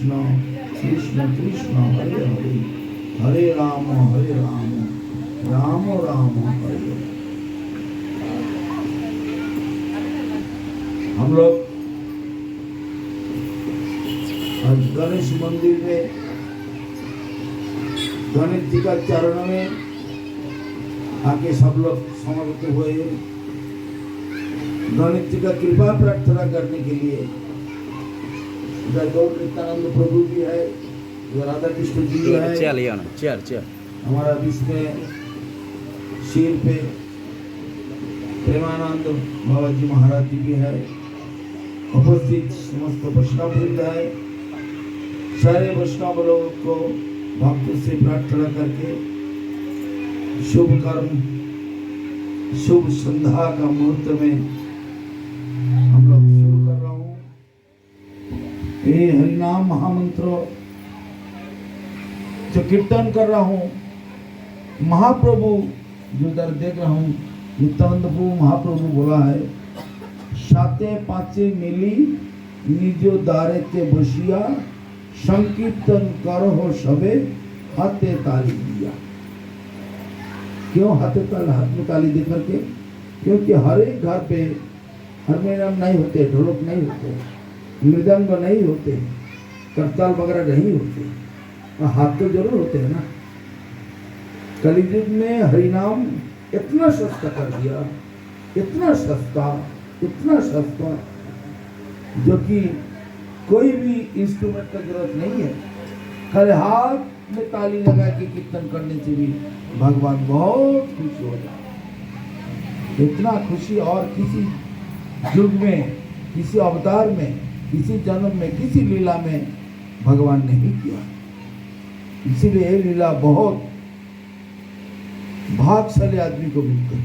कृष्ण कृष्ण कृष्ण हरे हरे हरे राम राम राम हरे हरे। हम लोग आज गणेश मंदिर में गणेश जी का चरण में आके सब लोग समर्पित हुए। गणेश जी का कृपा प्रार्थना करने के लिए इधर गौर नित्यानंद प्रभु जी है, इधर राधा कृष्ण जी है, चेयर हमारा बीच में सिर पे प्रेमानंद बाबा जी महाराज जी भी है, उपस्थित समस्त वैष्णव वृंद है। सारे वैष्णव लोगों को भक्त से प्रार्थना करके शुभ कर्म शुभ संध्या का मुहूर्त में हम लोग शुरू कर रहा हूँ। ये हरिनाम महामंत्र जो कीर्तन कर रहा हूँ, महाप्रभु जो इधर देख रहा हूँ, नित्यानंद प्रभु महाप्रभु बोला है, साते पांचे मिली निजो दारे के बसिया संकीर्तन करो हो सबे हाथे ताली दिया। क्यों हाथ में ताली दे करके? क्योंकि हर एक घर पे हारमोनियम नहीं होते, ढोलक नहीं होते, मृदंग नहीं होते, करताल वगैरह नहीं होते, हाथ तो जरूर होते हैं ना। कलियुग में हरिनाम इतना सस्ता कर दिया, इतना सस्ता जो कि कोई भी इंस्ट्रूमेंट का जरूरत नहीं है, खाली हाथ में ताली लगा के कीर्तन करने से भी भगवान बहुत खुश हो जाए। इतना खुशी और किसी युग में, किसी अवतार में, किसी जन्म में, किसी लीला में भगवान ने ही किया। इसीलिए ये लीला बहुत भाग्यशाली आदमी को मिलती है।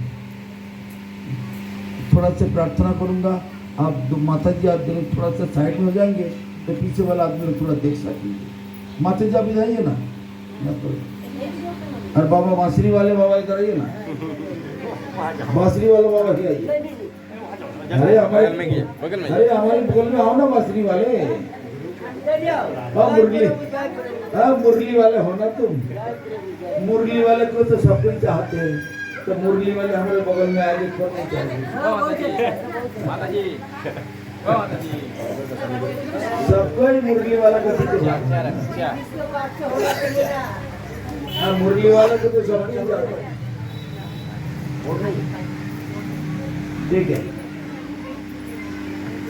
थोड़ा सा प्रार्थना करूंगा, आप माता जी आप दोनों थोड़ा सा साइड में हो जाएंगे तो पीछे वाला आदमी लोग थोड़ा देख सकेंगे। माता जी आप इधर आइए ना, और बाबा बांसुरी वाले बाबा इधर आइए ना, बांसुरी वाले बाबा ही आइए। अरे हमारे बगल में आओ ना बांसुरी वाले, मुरली वाले हो ना तुम। मुरली वाले को तो सब कोई चाहते हैं, तो मुरली वाले हमारे बगल में आगे छोड़ने चाहिए। सबको ही मुरली वाला को मुरली वाला को तो सब ठीक है।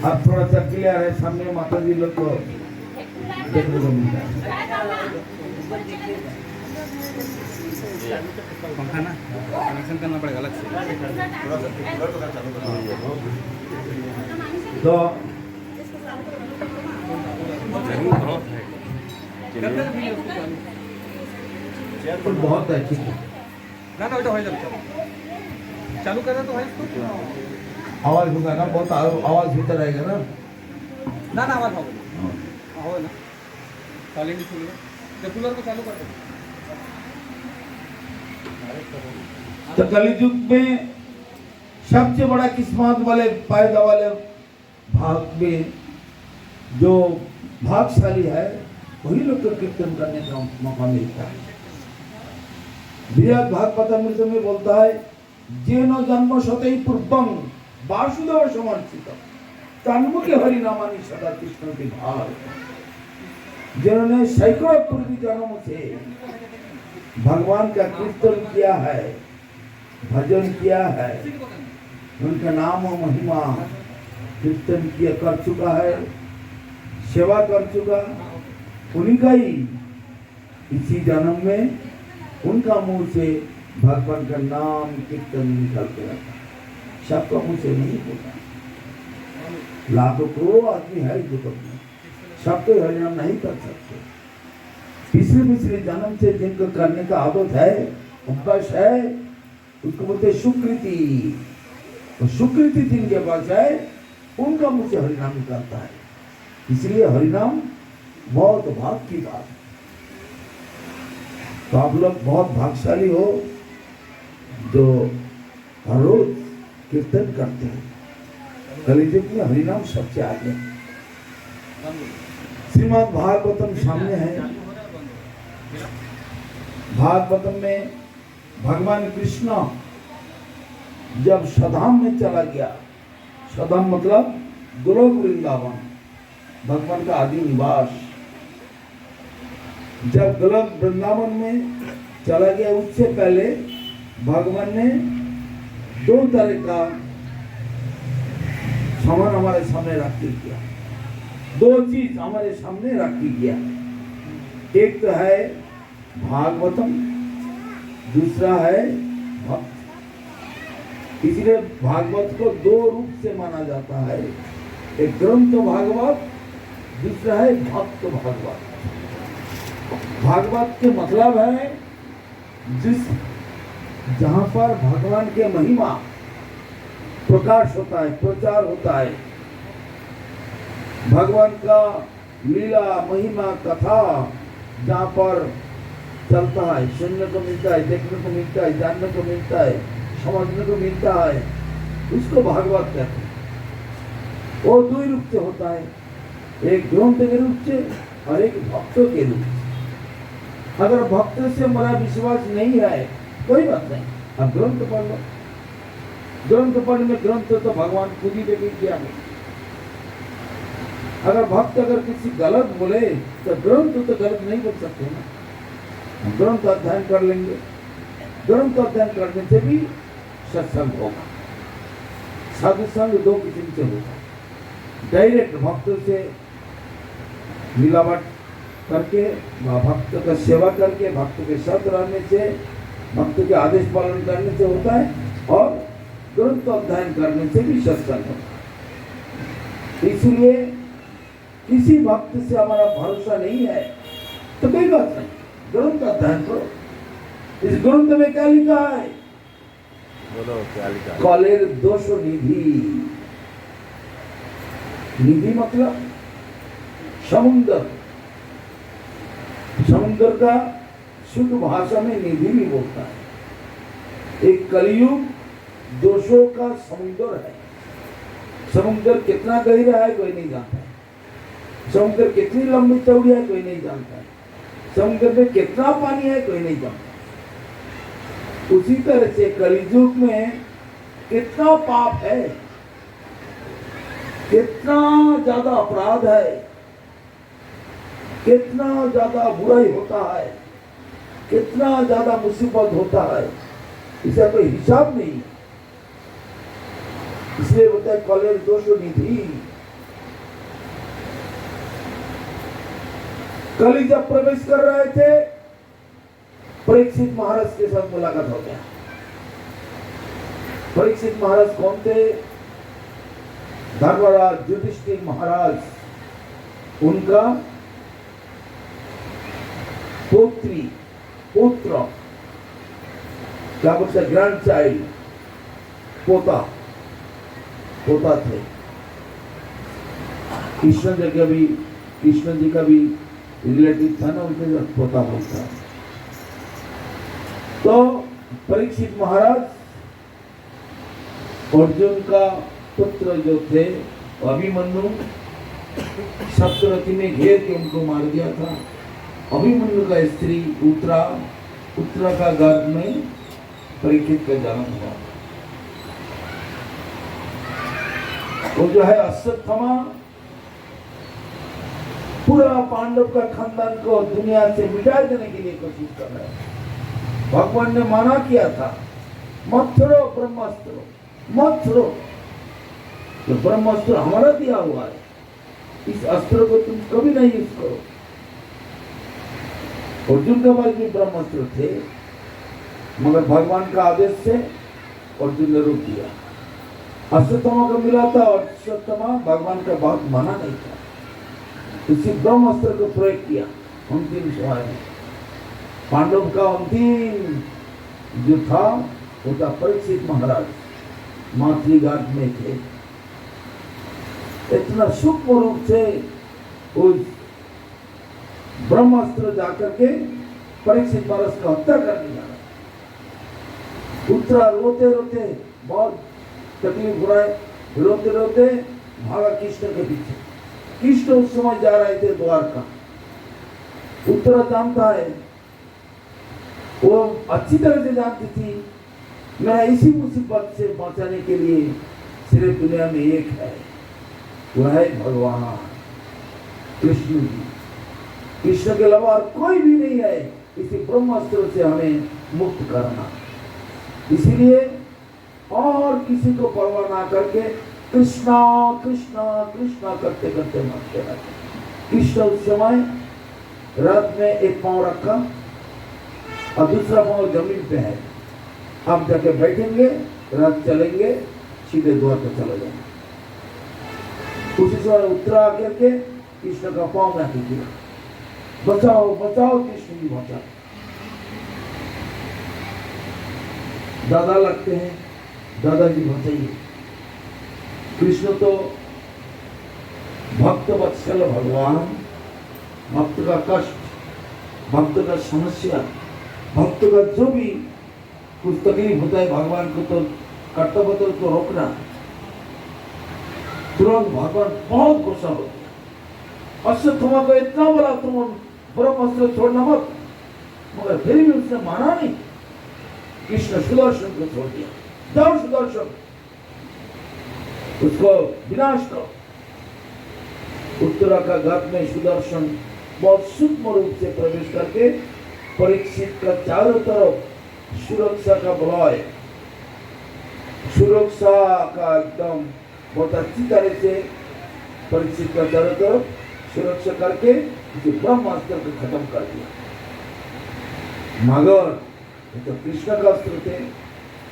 अब थोड़ा सा क्लियर है, सामने माता जी लोग को देखने को मिलता है। पंखा ना कनेक्शन करना पड़ेगा अलग से। तो बहुत है, ठीक है ना ना हो जाए चालू कर रहा तो है इसको आवाज होगा ना, बहुत आवाज भीतर आएगा ना। ना ना आवाज हो ना, साइलेंट खुलेगा, कूलर को चालू कर दो। तो कलियुग में सबसे बड़ा किस्मत वाले फायदा वाले भाग में जो भाग्यशाली है वही लोग को कीर्तन करने का मौका मिलता है। विराट भागवत में बोलता है, जेनो जन्म सतई पूर्वम वासुदेव समर्पित तन्म के हरिनामानि सदा कृष्ण के भाव। जिन्होंने सैकड़ों पूर्वी जन्मों से भगवान का कीर्तन किया है, भजन किया है, उनका नाम और महिमा कीर्तन किया कर चुका है, सेवा कर चुका, उन्हीं का ही इसी जन्म में उनका मुंह से भगवान का नाम कीर्तन निकलते रहता है। सबका मुंह से नहीं होता, लाखों करोड़ों आदमी है जगत में, सबको हरिनाम नहीं कर सकते। पिछले जन्म से जिनको करने का आदत है, अभ्यास है, उसको बोलते सुकृति। तो सुकृति जिनके पास है उनका मुंह से हरिनाम निकलता है। इसलिए हरिनाम बहुत भाग्य की बात है। तो आप लोग बहुत भाग्यशाली हो जो हर रोज कीर्तन करते हैं। कलियुग में हरिनाम सबसे आगे, श्रीमद् भागवतम सामने है। भागवतम में भगवान कृष्ण जब सधाम में चला गया, सधाम मतलब गोलोक वृंदावन, भगवान का आदि निवास। जब गोलोक वृंदावन में चला गया, उससे पहले भगवान ने दो तरह का सामान हमारे सामने रख के किया। दो चीज हमारे सामने रख के किया। एक तो है भागवतम, दूसरा है भक्त। इसलिए भागवत को दो रूप से माना जाता है, एक ग्रंथ भागवत, दूसरा है भक्त भागवत। भागवत के मतलब है जहां पर भगवान के महिमा प्रकाश होता है, प्रचार होता है, भगवान का लीला महिमा कथा जहाँ पर चलता है, सुनने को मिलता है, देखने को मिलता है, जानने को मिलता है, समझने को मिलता है, उसको भागवत कहते हैं। वो दो रूप से होता है, एक ग्रंथ के रूप से और एक भक्तों के रूप से। अगर भक्त से हमारा विश्वास नहीं है कोई बात नहीं, अब ग्रंथ पढ़ लो। ग्रंथ पढ़ने में ग्रंथ तो भगवान खुद ही लेके किया नहीं। अगर भक्त अगर किसी गलत बोले तो ग्रंथ तो गलत नहीं बोल सकते ना, ग्रंथ अध्ययन कर लेंगे। ग्रंथ अध्ययन करने से भी सत्संग होगा। साधु संग दो किस्म से होगा, डायरेक्ट भक्त से मिलावट करके, भक्त का सेवा करके, भक्त के साथ रहने से, भक्त के आदेश पालन करने से होता है, और ग्रंथ अध्ययन करने से भी सत्संग होता है। इसलिए किसी भक्त से हमारा भरोसा नहीं है तो कोई बात नहीं, ग्रंथ अध्ययन करो। इस ग्रंथ में क्या लिखा है? बोलो क्या लिखा है? कलेर दोष निधि। निधि मतलब समुद्र। समुद्र का शुद्ध भाषा में निधि भी बोलता है। एक कलयुग दोषों का समुद्र है। समुद्र कितना गहरा है कोई नहीं जानता, समुद्र कितनी लंबी चौड़ी है कोई नहीं जानता, समुद्र में कितना पानी है कोई नहीं जानता। उसी तरह से कलयुग में कितना पाप है, कितना ज्यादा अपराध है, कितना ज्यादा बुराई होता है, कितना ज्यादा मुसीबत होता है, इसका कोई हिसाब नहीं। इसलिए बोलता है कलेर दोष निधि। कल जब प्रवेश कर रहे थे, परीक्षित महाराज के साथ मुलाकात हो गया। परीक्षित महाराज कौन थे? धर्मराज युधिष्ठिर महाराज, उनका पुत्र क्या बोलते, ग्रैंड चाइल्ड, पोता थे। कृष्ण जी का भी रिलेटिव था ना, उनके साथ पोता बोलता है। तो परीक्षित महाराज अर्जुन का पुत्र जो थे अभिमन्यु, सप्तरथी में घेर के उनको मार दिया था। अभिमन्यु का स्त्री उत्तरा का गर्भ में परीक्षित का जन्म हुआ। वो जो है अश्वत्थामा, पूरा पांडव का खानदान को दुनिया से मिटा देने के लिए कोशिश कर रहे हैं। भगवान ने मना किया था, मत छोड़ो ब्रह्मास्त्र, मत छोड़ो। तो ब्रह्मास्त्र हमारा दिया हुआ है, इस अस्त्र को तुम कभी नहीं यूज करो। अर्जुन के पास भी ब्रह्मास्त्र थे, मगर भगवान का आदेश से अर्जुन ने रोक दिया। अश्वत्थामा को मिला था और अश्वत्थामा भगवान का बात माना नहीं था, इसी ब्रह्मास्त्र को प्रयोग किया अंतिम समय में। पांडव का अंतिम जो था वो था परीक्षित महाराज, मातृ घाट में थे। इतना सूक्ष्म रूप से उस ब्रह्मास्त्र जाकर के परीक्षित महाराज का हत्या कर दिया। उत्तरा रोते रोते, बहुत तकलीफ हो रहा है, रोते रोते भागा कृष्ण के पीछे। कृष्ण उस समय जा रहे थे द्वारका। उत्तरा जानता है, वो अच्छी तरह से जानती थी मैं इसी मुसीबत से बचाने के लिए सिर्फ दुनिया में एक है, वह है भगवान कृष्ण जी। कृष्ण के अलावा और कोई भी नहीं है इसी ब्रह्मास्त्र से हमें मुक्त करना। इसीलिए और किसी को परवाह ना करके कृष्णा कृष्णा कृष्णा करते करते मरते रहते। कृष्ण उस समय रथ में एक पांव रखा और दूसरा पांव जमीन पे है। आप जाके बैठेंगे, रथ चलेंगे, सीधे द्वार पर चले जाएंगे। उसी समय उत्तरा करके कृष्ण का पांव में कीजिए, बचाओ बचाओ कृष्ण जी बचाओ। दादा लगते हैं, दादाजी बचाइए। कृष्ण तो भक्त वत्सल भगवान, भक्त का कष्ट, भक्त का समस्या, भक्त का जो भी कुछ तकलीफ होता है भगवान को तो कर्तव्य तो उसको रोकना। तुरंत भगवान बहुत गुस्सा होते हैं। अश्वत्थामा को इतना बोला तुम ब्रह्मास्त्र छोड़ना मत, मगर फिर भी उसने माना नहीं। कृष्ण सुदर्शन को छोड़ दिया, जाओ सुदर्शन उसको विनाश करो। उत्तरा का घर में सुदर्शन बहुत सूक्ष्म रूप से प्रवेश करके परीक्षित का चारों तरफ सुरक्षा का बलय, सुरक्षा का एकदम बहुत अच्छी तरह से परीक्षित का चारों तरफ सुरक्षा करके ब्रह्मास्त्र को खत्म कर दिया। मगर तो कृष्ण का अस्त्र थे,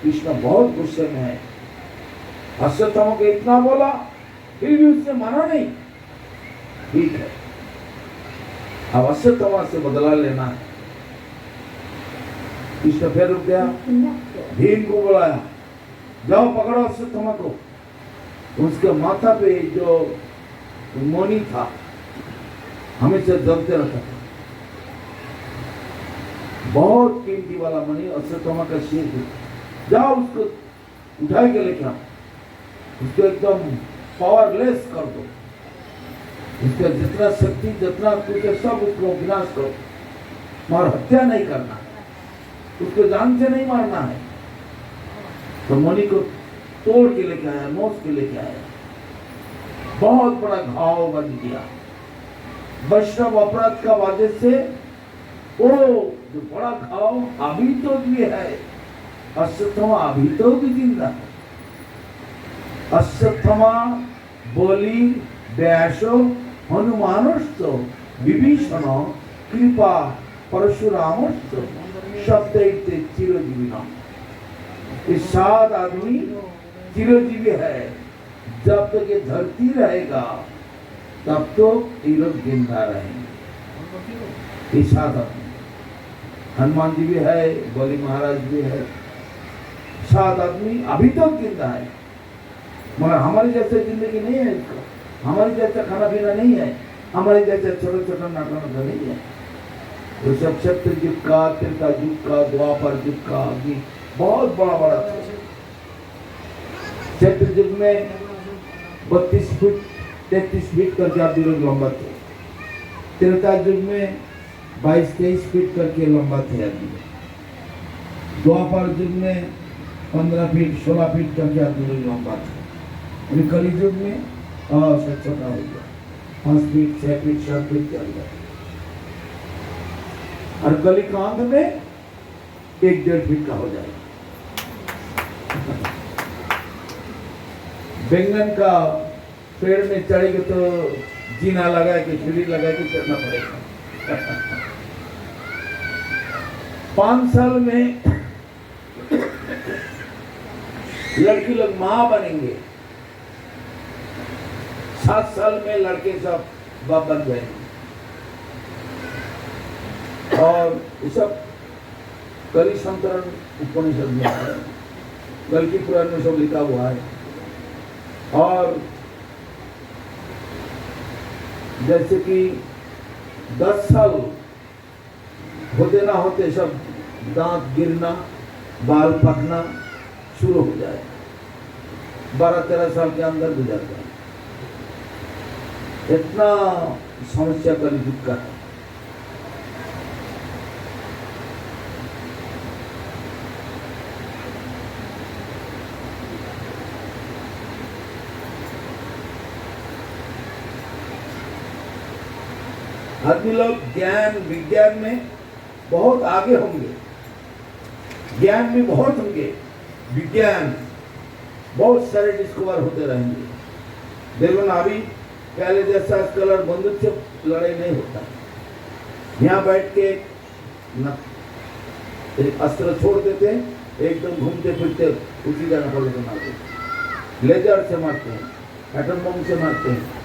कृष्ण बहुत गुस्से में है। अश्वत्थामा को इतना बोला फिर भी उसने माना नहीं। ठीक है, अब अश्वत्थामा से बदला लेना है। कृष्ण फिर रुक गया, भीम को बुलाया, जाओ पकड़ो अश्वत्थामा को। उसके माथा पे जो मोनी था हमेशा जलते रहता था, बहुत कीमती वाला मणि अश्वत्थामा का शेर है। जाओ उसको उठा के लेके आओ, उसको एकदम पावरलेस कर दो, उसका जितना शक्ति जितना कुछ है सब उसको विनाश करो, मगर हत्या नहीं करना, उसको जान से नहीं मारना है। तो मणि को तोड़ के लेके आया, नोच के लेके आया, बहुत बड़ा घाव बन गया। वैष्णव अपराध का वजह से वो जो बड़ा घाव अभी तो भी है। अश्वत्थामा अभी तो भी जिंदा है। अश्वत्थामा बोली व्यासो हनुमानश्च विभीषण कृपा परशुरामश्च शब्दैते चिरजीविना। ये 7 आदमी चिरजीवी है। जब तक ये धरती रहेगा तब तो ये लोग जिंदा रहेंगे। ये 7 आदमी, हनुमान जी भी है, बलि महाराज भी है, 7 आदमी अभी तक जिंदा है। मगर हमारी जैसे जिंदगी नहीं है इसका, हमारी जैसा खाना पीना नहीं है, हमारे जैसे छोटा छोटा नाटक नहीं है। तो सब सत्य युग का, त्रेता युग का, द्वापर युग का भी बहुत बड़ा बड़ा था। सत्य युग में 32 फीट 33 फीट करके आदमी लोग लंबा थे। त्रेता युग में 22-23 फीट करके लंबा थे आदमी। द्वापर युग में 15 फीट 16 फीट करके आदमी लोग लंबा थे। अभी कली युग में सब छोटा हो गया, 5 फीट 6 फीट 7 फीट चल गया। और कली का अंत में 1-1.5 फीट का हो जाएगा। बैंगन का पेड़ में चढ़ेगा तो जीना लगा के सीढ़ी लगा के चढ़ना पड़ेगा। 5 साल में लड़की लोग माँ बनेंगे, 7 साल में लड़के सब बाप बन जाएंगे। और ये सब कली संतरण उपनिषद में है, कल की पुराण में सब लिखा हुआ है। और जैसे कि 10 साल होते ना होते सब दांत गिरना, बाल पकना शुरू हो जाए, 12-13 साल के अंदर गुजर जाए। इतना समस्या कलयुग का है। आदमी लोग ज्ञान विज्ञान में बहुत आगे होंगे, ज्ञान भी बहुत होंगे, विज्ञान बहुत सारे डिस्कवर होते रहेंगे। देखो ना, अभी पहले जैसा कलर बंदूक से लड़ाई नहीं होता। यहाँ बैठ के न एक अस्त्र छोड़ देते हैं, एकदम घूमते फिरते उसी जगह पर लेकर मारते हैं। लेजर से मारते हैं, एटम बम से मारते हैं।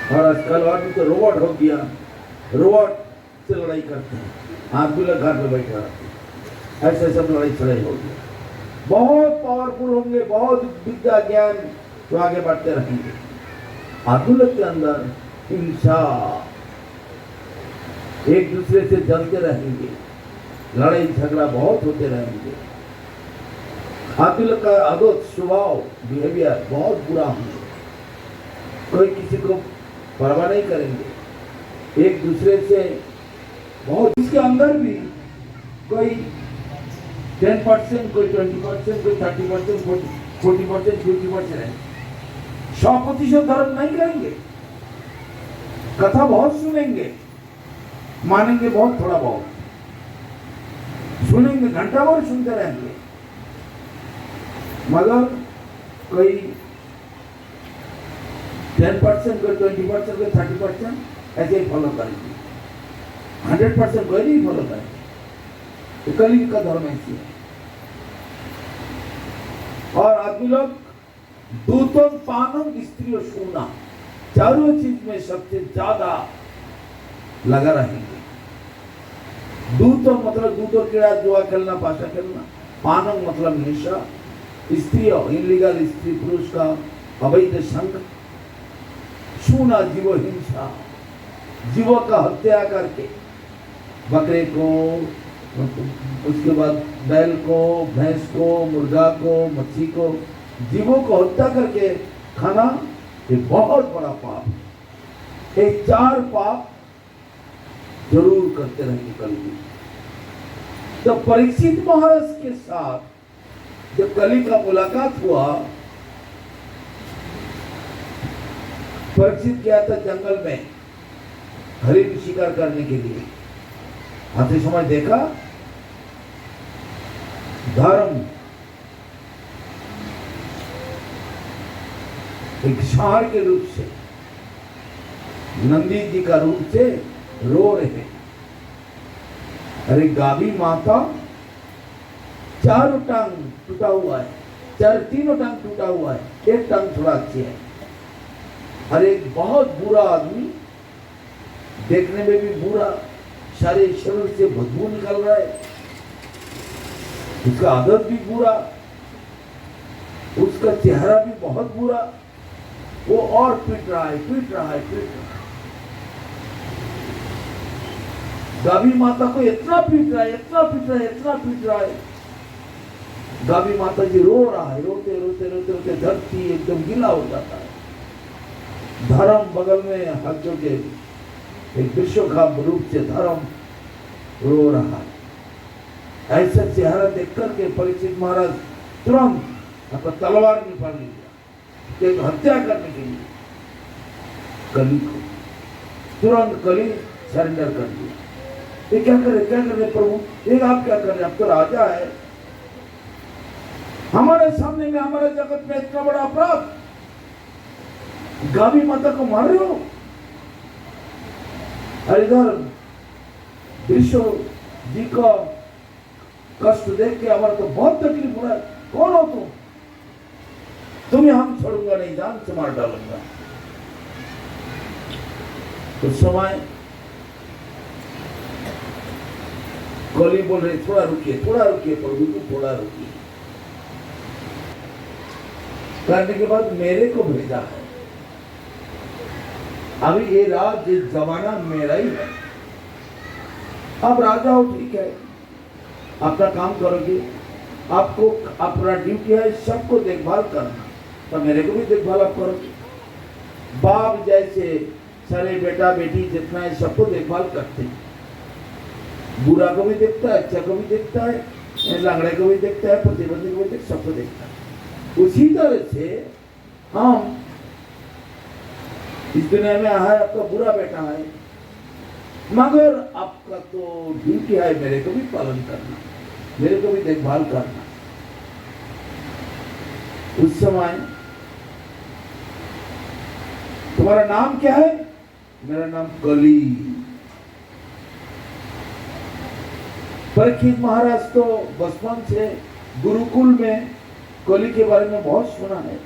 और आजकल और भी तो रोबोट हो गया, रोबोट से लड़ाई करते हैं। आदमी लोग घर पे बैठे रहते हैं। ऐसे सब लड़ाई चढ़ाई हो गया। बहुत पावरफुल होंगे, बहुत विद्या ज्ञान तो आगे बढ़ते रहेंगे। आदमी लोग के अंदर हिंसा, एक दूसरे से जलते रहेंगे, लड़ाई झगड़ा बहुत होते रहेंगे। आदमी लोग का आदत, स्वभाव, बिहेवियर बहुत बुरा होंगे। कोई किसी को परवाह नहीं करेंगे, एक दूसरे से बहुत। इसके अंदर भी कोई 10%, कोई 20%, कोई 30%, 40%, 50% है। 100% धर्म नहीं करेंगे, कथा बहुत सुनेंगे, मानेंगे बहुत, थोड़ा बहुत सुनेंगे, घंटा भर सुनते रहेंगे, मगर कोई 10%, कोई 20%, कोई 30% ऐसे ही फॉलो करेंगे। 100% कोई नहीं फॉलो करेंगे। तो कलयुग का धर्म ऐसी है। और आदमी लोग दूतों पानम स्त्रियों सोना, चारों चीज में सबसे ज्यादा लगा रहेंगे। दूतों मतलब दूतों क्रीड़ा, जुआ खेलना, पाशा खेलना। पानम मतलब निशा, स्त्रियों इनलीगल स्त्री पुरुष का अवैध संग, सूना जीव हिंसा, जीवों का हत्या करके, बकरे को, उसके बाद बैल को, भैंस को, मुर्गा को, मच्छी को, जीवों को हत्या करके खाना, ये बहुत बड़ा पाप है। ये 4 पाप जरूर करते रहेंगे कलयुग। तो परीक्षित महाराज के साथ जब कली का मुलाकात हुआ, परीक्षित गया था जंगल में हरिण शिकार करने के लिए। आते समय देखा धर्म एक सांड के रूप से, नंदी जी का रूप से रो रहे हैं। अरे गाभी माता, चारों टांग टूटा हुआ है, तीनों टांग टूटा हुआ है, एक टांग थोड़ा अच्छी है। अरे एक बहुत बुरा आदमी, देखने में भी बुरा, सारे शरीर से बदबू निकल रहा है, उसका आदत भी बुरा, उसका चेहरा भी बहुत बुरा, वो और पीट रहा है, पीट रहा है, पीट रहा है। गाभी माता को इतना पीट रहा है, इतना पीट रहा है, इतना पीट रहा है। गाभी माता जी रो रहा है, रोते रोते रोते रोते धरती एकदम गीला हो जाता है। धर्म बगल में हाथ जोड़ के एक विश्व का रूप से धर्म रो रहा है। ऐसा चेहरा देख करके परीक्षित महाराज तुरंत अपना तलवार निकाल लिया, एक हत्या करने के लिए कली को। तुरंत कली सरेंडर कर दिया। ये क्या करे प्रभु, ये आप क्या कर रहे हैं? आप तो राजा है, हमारे सामने में, हमारे जगत में इतना बड़ा अपराध, गाभी माता को मार रहे हो। अरे इधर विश्व जी का कष्ट देख के हमारा तो बहुत तकलीफ हो रहा है। कौन हो तुम? तुम्हें हम छोड़ूंगा नहीं, जान से मार डालूंगा। उस समय कली बोल रहे, थोड़ा रुकिए प्रभु जी, थोड़ा रुकिए। करने के बाद मेरे को भेजा है, अभी ये राज, ये जमाना मेरा ही है। आप राजा हो, ठीक है, अपना काम करोगे, आपको अपना ड्यूटी है सबको देखभाल करना, तो मेरे को भी देखभाल आप करोगे। बाप जैसे सारे बेटा बेटी जितना है सबको देखभाल करते हैं। बुरा को भी देखता है, अच्छा को भी देखता है, लंगड़े को भी देखता है, प्रतिबंधी को भी देखता है, सबको देखता है। उसी तरह से हम इस दुनिया में आया, आपका बुरा बेटा है, मगर आपका तो ड्यूटी है मेरे को भी पालन करना, मेरे को भी देखभाल करना। उस समय तुम्हारा नाम क्या है? मेरा नाम कली। परीक्षित महाराज तो बचपन से गुरुकुल में कली के बारे में बहुत सुना है।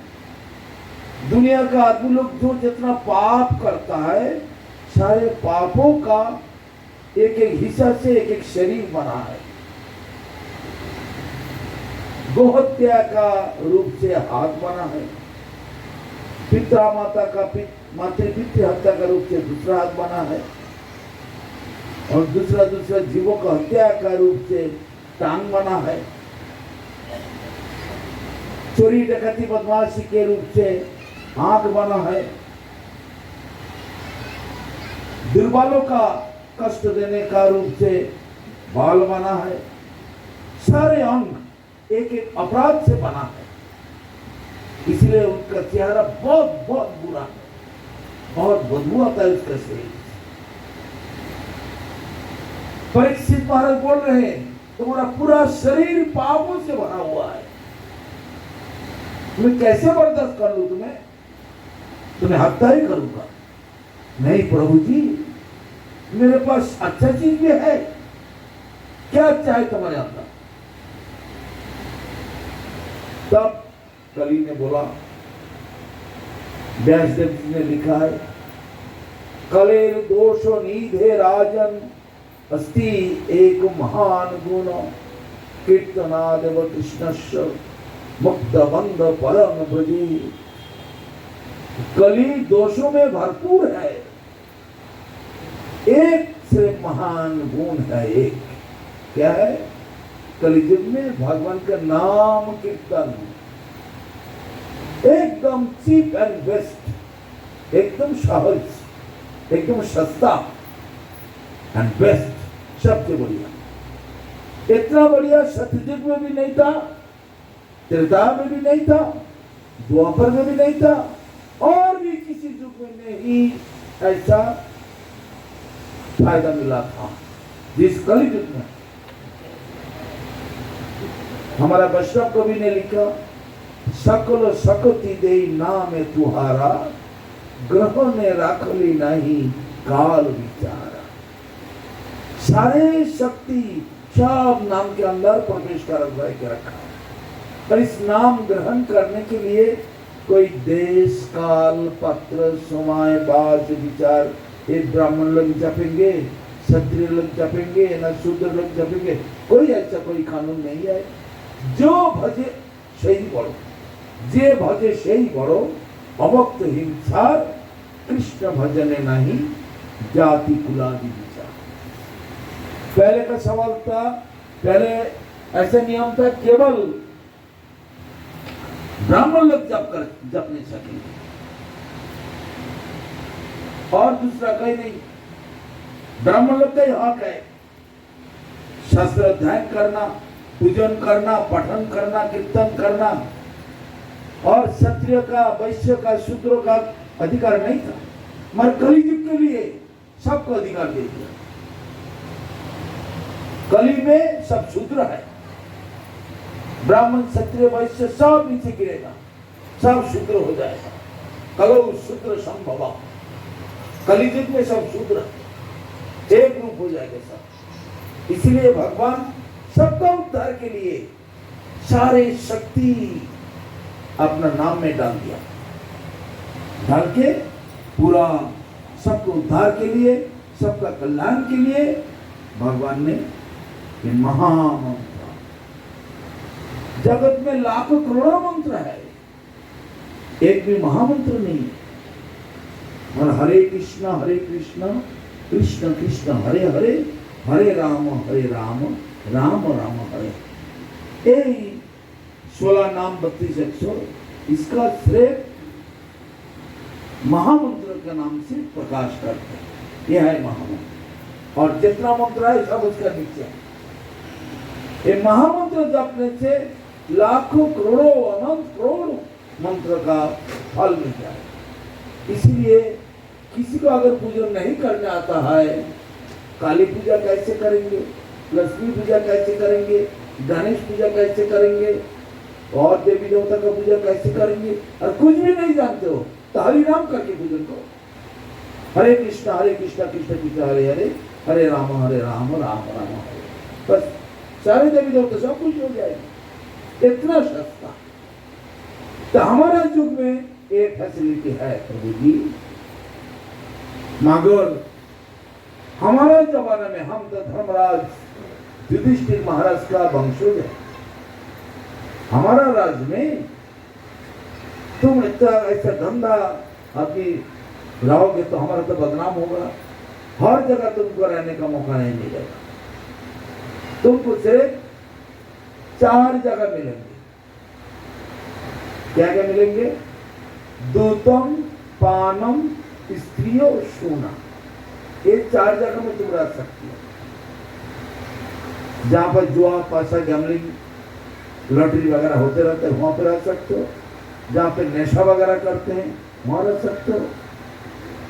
दुनिया का आदमी लोग जो जितना पाप करता है, सारे पापों का एक एक हिस्सा से एक एक शरीर बना है। गोहत्या का रूप से हाथ बना है, पिता माता का मातृपितृ हत्या का रूप से दूसरा हाथ बना है, और दूसरा जीवों का हत्या का रूप से टांग बना है। चोरी डकैती बदमाशी के रूप से आंख बना है। दुर्बलों का कष्ट देने का रूप से बाल बना है। सारे अंग एक एक अपराध से बना है, इसलिए उनका चेहरा बहुत बहुत बुरा है, बहुत बदबू आता है उसका शरीर। परीक्षित महाराज बोल रहे हैं तुम्हारा पूरा शरीर पापों से भरा हुआ है, मैं कैसे बर्दाश्त कर लूं तुम्हें हत्या ही करूंगा। नहीं प्रभु जी, मेरे पास अच्छा चीज भी है, क्या अच्छा है तुम्हारे अंदर? तब कली ने बोला, व्यासदेव जी ने लिखा है, कलेर दोषो निधे राजन अस्ति एक महान गुण कीर्तनादेव कृष्णस्य मुक्त बंध परम भजी। कली दोषों में भरपूर है, एक से महान गुण है। एक क्या है? कलियुग में भगवान का नाम कीर्तन एकदम चीप एंड बेस्ट, एकदम सहज, एकदम सस्ता एंड बेस्ट, सबसे बढ़िया। इतना बढ़िया सत्ययुग में भी नहीं था, त्रेता में भी नहीं था, द्वापर में भी नहीं था, और भी किसी युग में नहीं ऐसा फायदा मिला था जिस कलियुग में। हमारा वैष्णव कवि ने लिखा, सकल सकति दे नाम तुहारा ग्रह ने राखली नहीं काल विचारा। सारे शक्ति सब नाम के अंदर प्रवेश कर रखा है, पर इस नाम ग्रहण करने के लिए कोई देश काल पत्र समय बाज विचार, एक ब्राह्मण लोग जपेंगे, क्षत्रिय लोग जपेंगे, न शूद्र लोग जपेंगे, कोई ऐसा कोई कानून नहीं है। जो भजे सही पढ़ो, जे भजे सही पढ़ो, अभक्त हिंसा कृष्ण भजने नहीं जाति कुलादि विचार। पहले का सवाल था, पहले ऐसा नियम था केवल ब्राह्मण लोग जप नहीं सकेंगे, और दूसरा कहीं नहीं। ब्राह्मण लोग का ही हक है शास्त्र अध्ययन करना, पूजन करना, पठन करना, कीर्तन करना, और क्षत्रिय का, वैश्य का, शूद्रों का अधिकार नहीं था। मगर कलियुग के लिए सबको अधिकार दे दिया। कली में सब शूद्र है, ब्राह्मण क्षत्रिय वैश्य सब नीचे गिरेगा, सब शूद्र हो जाएगा। कलो शूद्र संभव, कलियुग में सब शूद्र एक रूप हो जाएगा सब। इसलिए भगवान सबका उद्धार के लिए सारे शक्ति अपना नाम में डाल दिया, डाल के पूरा सबको उद्धार के लिए, सबका कल्याण के लिए भगवान ने ये महामंत्र। जगत में लाखों करोड़ों मंत्र है, एक भी महामंत्र नहीं है। और हरे कृष्ण कृष्ण कृष्ण हरे हरे, हरे राम राम राम हरे। यही 16 नाम 32 अक्षर, इसका श्रेय महामंत्र के नाम से प्रकाश करते हैं। यह है महामंत्र, और जितना मंत्र है सब उसका नीचे है। ये महामंत्र जपने से लाखों करोड़ों अनंत करोड़ों मंत्र का फल मिलता है। इसलिए किसी को अगर पूजन नहीं करने आता है, काली पूजा कैसे करेंगे, लक्ष्मी पूजा कैसे करेंगे, गणेश पूजा कैसे करेंगे, और देवी देवता का पूजा कैसे करेंगे, और कुछ भी नहीं जानते हो तो हरि नाम करके पूजन करो। हरे कृष्ण कृष्ण कृष्ण हरे हरे, हरे राम राम राम हरे। बस सारे देवी देवता सब कुछ हो जाएगा, इतना सस्ता। तो हमारे युग में एक फैसिलिटी है प्रभु जी, मगर हमारे जमाने में हम तो धर्मराज युधिष्ठिर महाराज का वंशज है। हमारा राज्य में तुम इतना ऐसा धंधा अभी रहोगे तो हमारा तो बदनाम होगा। हर जगह तुमको रहने का मौका नहीं मिलेगा। तुमको सिर्फ 4 जगह मिलेंगे। क्या क्या मिलेंगे? दूतम, पानम, स्त्रियों, सोना। ये 4 जगह में तुम रह सकती हो। जहां पर जुआ, पासा, गैमलिंग, लॉटरी वगैरह होते रहते हैं वहां पर रह सकते हो। जहां पे नशा वगैरह करते हैं वहां रह सकते हो।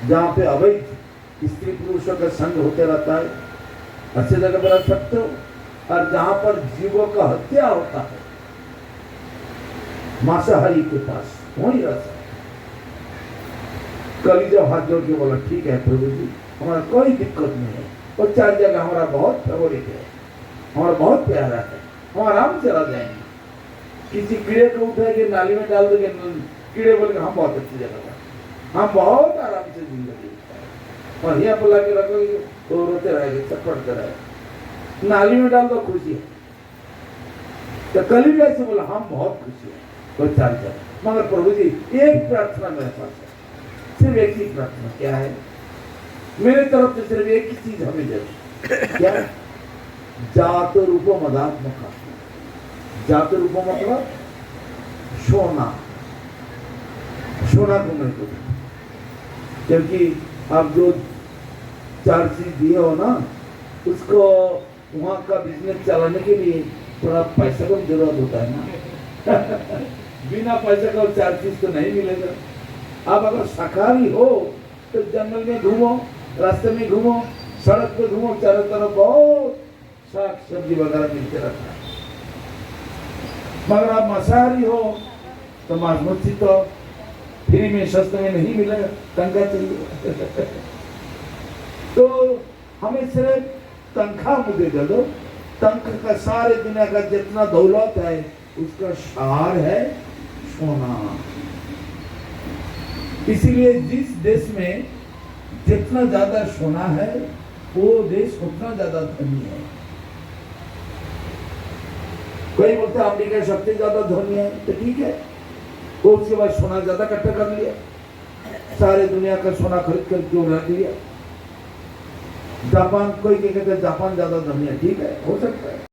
जहां पे अवैध स्त्री पुरुषों का संग होते रहता है अच्छी जगह पर रह सकते हो। और जहां पर जीवों का हत्या होता है मांसाहारी के पास, वहीं रह सकते। कल जब हाथ जोड़ के बोला ठीक है प्रभु जी, हमारा कोई दिक्कत नहीं है, और 4 जगह हमारा बहुत फेवरेट है, हमारा बहुत प्यारा है, हम आराम से रह जाएंगे। किसी कीड़े को उठाएंगे नाली में डाल देंगे, कीड़े बोलेंगे हम बहुत अच्छी जगह पर, हम बहुत आराम से जिंदगी, और यहाँ पर लाके रखोगे तो रोते रहेंगे, चटपटते रहेंगे। नाली में डाल दो खुशी है। तो कल भी ऐसे बोला हम बहुत खुशी है, कोई 4 जगह। मगर प्रभु जी एक प्रार्थना मेरे पास है, सिर्फ एक ही प्रार्थना। क्या है? मेरे तरफ से सिर्फ एक ही चीज हमें दे दो। क्या? जात रूपो मदात्मक। जात रूपो मतलब सोना, सोना को मेरे को दे। क्योंकि आप जो 4 चीज दिए हो ना, उसको वहां का बिजनेस चलाने के लिए थोड़ा पैसा की जरूरत होता है ना। बिना पैसे का 4 चीज तो नहीं मिलेगा। आप अगर शाकाहारी हो तो जंगल में घूमो, रास्ते में घूमो, सड़क पे घूमो, चारों तरफ बहुत साग सब्जी वगैरह मिलते रहता है। मगर आप मांसाहारी हो तो मांस मच्छी तो फ्री में सस्ते में नहीं मिलेगा, तनख्वाह चाहिए। तो हमें सिर्फ तनख्वाह मुझे दे दो। तनख्वाह का सारे दुनिया का जितना दौलत है उसका सार है सोना। इसीलिए जिस देश में जितना ज्यादा सोना है वो देश उतना ज्यादा धनी है। कोई बोलता है अमेरिका सबसे ज्यादा धनी है, तो ठीक है, वो उसके बाद सोना ज्यादा इकट्ठा कर लिया, सारे दुनिया का सोना खरीद कर क्यों रख लिया। जापान, कोई कहते हैं जापान ज्यादा धनी है, ठीक है, हो सकता है।